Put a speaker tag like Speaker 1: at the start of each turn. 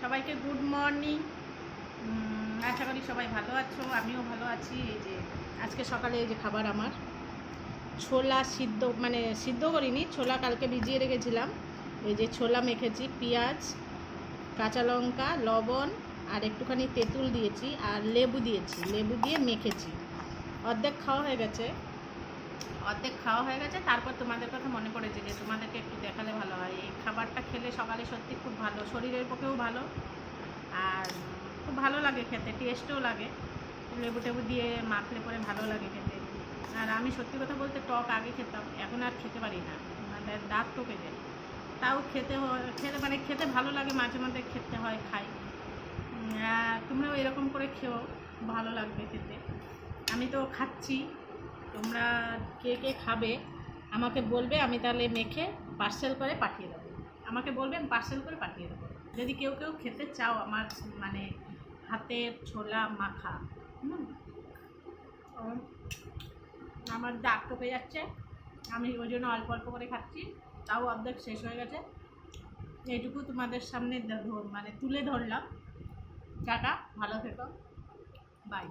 Speaker 1: সবাইকে good morning. আশা করি সবাই ভালো আছো, আমিও ভালো আছি। এই যে আজকে সকালে এই যে খাবার আমার ছোলা সিদ্ধ, মানে সিদ্ধ করিনি, ছোলা কালকে ভিজিয়ে রেখেছিলাম। এই যে ছোলা মেখেছি, পেঁয়াজ, কাঁচা লঙ্কা, লবণ আর একটুখানি তেঁতুল দিয়েছি আর লেবু দিয়েছি, লেবু দিয়ে মেখেছি। অর্ধেক খাওয়া হয়ে গেছে, তারপর তোমাদের কথা মনে পড়েছে যে তোমাদেরকে একটু দেখালে ভালো হয়। এই খাবারটা খেলে সকালে সত্যি খুব ভালো, শরীরের পক্ষেও ভালো আর খুব ভালো লাগে খেতে, টেস্টও লাগে। লেবু টেবু দিয়ে মাখলে পরে ভালো লাগে খেতে। আর আমি সত্যি কথা বলতে টক আগে খেতাম, এখন আর খেতে পারি না, মানে দাঁত টকে যায়। তাও খেতে ভালো লাগে, মাঝে মাঝে খেতে হয়, খাই। তোমরাও এরকম করে খেও, ভালো লাগবে খেতে। আমি তো খাচ্ছি, তোমরা কে কে খাবে আমাকে বলবে, আমি তাহলে মেখে পার্সেল করে পাঠিয়ে দেবো। আমাকে বলবে, আমি পার্সেল করে পাঠিয়ে দেবো। যদি কেউ খেতে চাও আমার মানে হাতের ছোলা মাখা। আমার দাঁত টকে যাচ্ছে, আমি ওই জন্য অল্প অল্প করে খাচ্ছি, তাও অর্ধেক শেষ হয়ে গেছে। এইটুকু তোমাদের সামনে মানে তুলে ধরলাম। টাটা, ভালো থেকো, বাই।